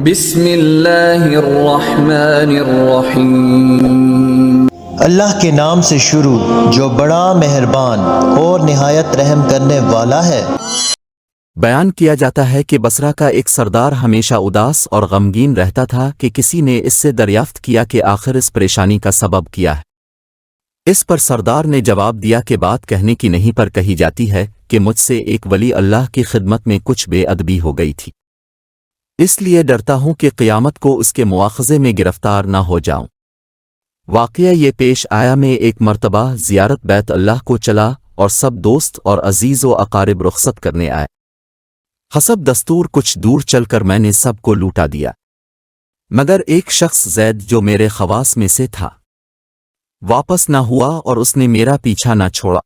بسم اللہ الرحمن الرحیم۔ اللہ کے نام سے شروع جو بڑا مہربان اور نہایت رحم کرنے والا ہے۔ بیان کیا جاتا ہے کہ بصرہ کا ایک سردار ہمیشہ اداس اور غمگین رہتا تھا کہ کسی نے اس سے دریافت کیا کہ آخر اس پریشانی کا سبب کیا ہے۔ اس پر سردار نے جواب دیا کہ بات کہنے کی نہیں پر کہی جاتی ہے کہ مجھ سے ایک ولی اللہ کی خدمت میں کچھ بے ادبی ہو گئی تھی، اس لیے ڈرتا ہوں کہ قیامت کو اس کے مواخذے میں گرفتار نہ ہو جاؤں۔ واقعہ یہ پیش آیا، میں ایک مرتبہ زیارت بیت اللہ کو چلا اور سب دوست اور عزیز و اقارب رخصت کرنے آئے۔ حسب دستور کچھ دور چل کر میں نے سب کو لوٹا دیا، مگر ایک شخص زید جو میرے خواص میں سے تھا واپس نہ ہوا اور اس نے میرا پیچھا نہ چھوڑا۔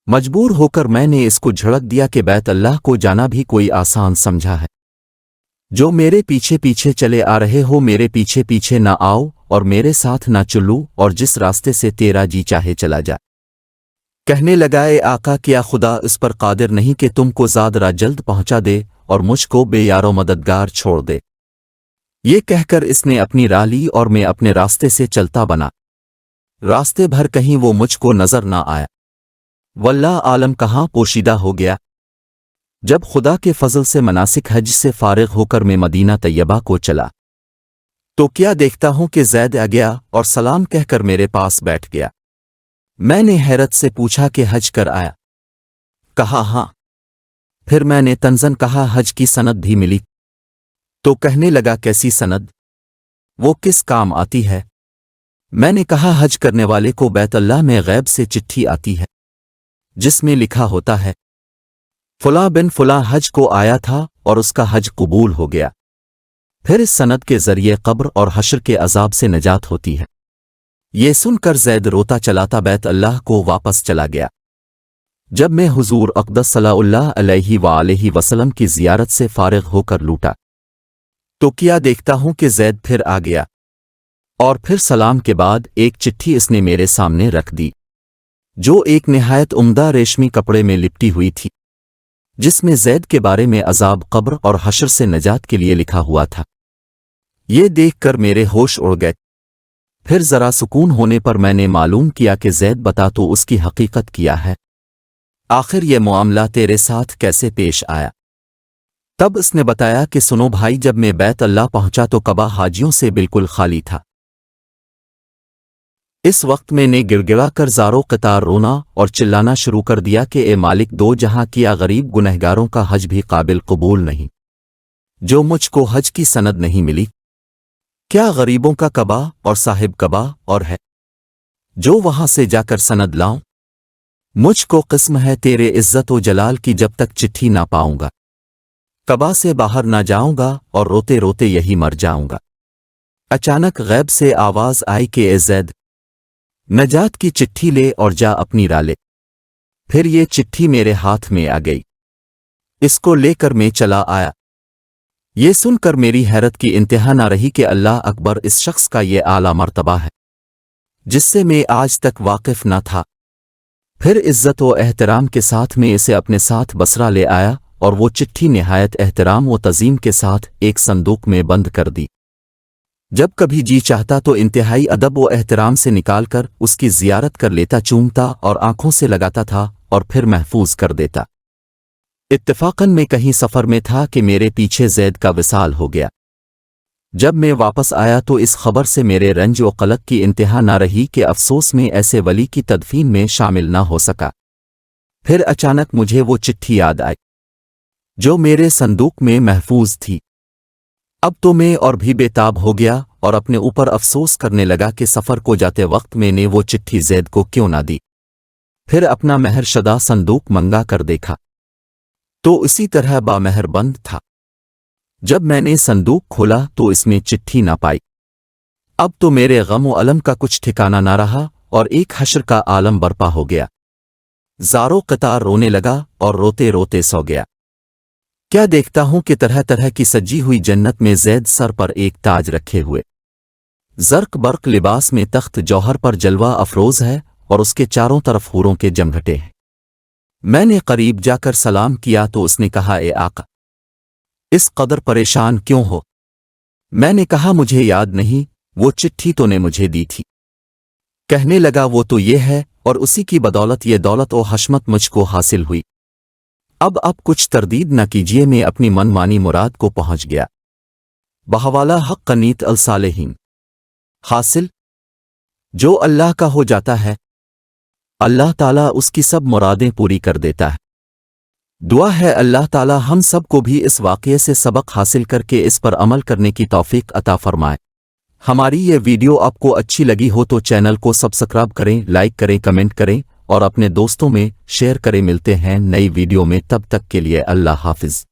مجبور ہو کر میں نے اس کو جھڑک دیا کہ بیت اللہ کو جانا بھی کوئی آسان سمجھا ہے؟ جو میرے پیچھے پیچھے چلے آ رہے ہو، میرے پیچھے پیچھے نہ آؤ اور میرے ساتھ نہ چلو، اور جس راستے سے تیرا جی چاہے چلا جا۔ کہنے لگا، اے آقا، کیا خدا اس پر قادر نہیں کہ تم کو زادرا جلد پہنچا دے اور مجھ کو بے یار و مددگار چھوڑ دے؟ یہ کہہ کر اس نے اپنی راہ لی اور میں اپنے راستے سے چلتا بنا۔ راستے بھر کہیں وہ مجھ کو نظر نہ آیا، واللہ عالم کہاں پوشیدہ ہو گیا۔ جب خدا کے فضل سے مناسک حج سے فارغ ہو کر میں مدینہ طیبہ کو چلا تو کیا دیکھتا ہوں کہ زید آ گیا اور سلام کہہ کر میرے پاس بیٹھ گیا۔ میں نے حیرت سے پوچھا کہ حج کر آیا؟ کہا ہاں۔ پھر میں نے تنزن کہا، حج کی سند بھی ملی؟ تو کہنے لگا، کیسی سند؟ وہ کس کام آتی ہے؟ میں نے کہا، حج کرنے والے کو بیت اللہ میں غیب سے چٹھی آتی ہے جس میں لکھا ہوتا ہے فلاں بن فلاں حج کو آیا تھا اور اس کا حج قبول ہو گیا۔ پھر اس سند کے ذریعے قبر اور حشر کے عذاب سے نجات ہوتی ہے۔ یہ سن کر زید روتا چلاتا بیت اللہ کو واپس چلا گیا۔ جب میں حضور اقدس صلی اللہ علیہ وآلہ وسلم کی زیارت سے فارغ ہو کر لوٹا تو کیا دیکھتا ہوں کہ زید پھر آ گیا، اور پھر سلام کے بعد ایک چٹھی اس نے میرے سامنے رکھ دی جو ایک نہایت عمدہ ریشمی کپڑے میں لپٹی ہوئی تھی، جس میں زید کے بارے میں عذاب قبر اور حشر سے نجات کے لیے لکھا ہوا تھا۔ یہ دیکھ کر میرے ہوش اڑ گئے۔ پھر ذرا سکون ہونے پر میں نے معلوم کیا کہ زید بتا تو اس کی حقیقت کیا ہے، آخر یہ معاملہ تیرے ساتھ کیسے پیش آیا؟ تب اس نے بتایا کہ سنو بھائی، جب میں بیت اللہ پہنچا تو کعبہ حاجیوں سے بالکل خالی تھا۔ اس وقت میں نے گڑ گڑا کر زاروں قطار رونا اور چلانا شروع کر دیا کہ اے مالک دو جہاں، کیا غریب گنہگاروں کا حج بھی قابل قبول نہیں جو مجھ کو حج کی سند نہیں ملی؟ کیا غریبوں کا کعبہ اور صاحب کعبہ اور ہے جو وہاں سے جا کر سند لاؤں؟ مجھ کو قسم ہے تیرے عزت و جلال کی جب تک چٹھی نہ پاؤں گا کعبہ سے باہر نہ جاؤں گا اور روتے روتے یہی مر جاؤں گا۔ اچانک غیب سے آواز آئی کہ اے زید، نجات کی چٹھی لے اور جا اپنی راہ لے۔ پھر یہ چٹھی میرے ہاتھ میں آ گئی، اس کو لے کر میں چلا آیا۔ یہ سن کر میری حیرت کی انتہا نہ رہی کہ اللہ اکبر، اس شخص کا یہ اعلیٰ مرتبہ ہے جس سے میں آج تک واقف نہ تھا۔ پھر عزت و احترام کے ساتھ میں اسے اپنے ساتھ بصرہ لے آیا اور وہ چٹھی نہایت احترام و تعظیم کے ساتھ ایک صندوق میں بند کر دی۔ جب کبھی جی چاہتا تو انتہائی ادب و احترام سے نکال کر اس کی زیارت کر لیتا، چومتا اور آنکھوں سے لگاتا تھا اور پھر محفوظ کر دیتا۔ اتفاقاً میں کہیں سفر میں تھا کہ میرے پیچھے زید کا وصال ہو گیا۔ جب میں واپس آیا تو اس خبر سے میرے رنج و قلق کی انتہا نہ رہی کہ افسوس میں ایسے ولی کی تدفین میں شامل نہ ہو سکا۔ پھر اچانک مجھے وہ چٹھی یاد آئی جو میرے صندوق میں محفوظ تھی۔ اب تو میں اور بھی بے تاب ہو گیا اور اپنے اوپر افسوس کرنے لگا کہ سفر کو جاتے وقت میں نے وہ چٹھی زید کو کیوں نہ دی۔ پھر اپنا مہر شدہ صندوق منگا کر دیکھا تو اسی طرح بامہر بند تھا۔ جب میں نے صندوق کھولا تو اس میں چٹھی نہ پائی۔ اب تو میرے غم و الم کا کچھ ٹھکانہ نہ رہا اور ایک حشر کا عالم برپا ہو گیا۔ زاروں قطار رونے لگا اور روتے روتے سو گیا۔ کیا دیکھتا ہوں کہ طرح طرح کی سجی ہوئی جنت میں زید سر پر ایک تاج رکھے ہوئے، زرق برق لباس میں تخت جوہر پر جلوہ افروز ہے اور اس کے چاروں طرف حوروں کے جمگھٹے ہیں۔ میں نے قریب جا کر سلام کیا تو اس نے کہا، اے آقا، اس قدر پریشان کیوں ہو؟ میں نے کہا مجھے یاد نہیں، وہ چٹھی تو نے مجھے دی تھی۔ کہنے لگا وہ تو یہ ہے، اور اسی کی بدولت یہ دولت و حشمت مجھ کو حاصل ہوئی۔ اب کچھ تردید نہ کیجیے، میں اپنی من مانی مراد کو پہنچ گیا۔ بحوالہ حق قنیت الصالحین۔ حاصل جو اللہ کا ہو جاتا ہے اللہ تعالیٰ اس کی سب مرادیں پوری کر دیتا ہے۔ دعا ہے اللہ تعالیٰ ہم سب کو بھی اس واقعے سے سبق حاصل کر کے اس پر عمل کرنے کی توفیق عطا فرمائے۔ ہماری یہ ویڈیو آپ کو اچھی لگی ہو تو چینل کو سبسکرائب کریں، لائک کریں، کمنٹ کریں اور اپنے دوستوں میں شیئر کریں۔ ملتے ہیں نئی ویڈیو میں، تب تک کے لیے اللہ حافظ۔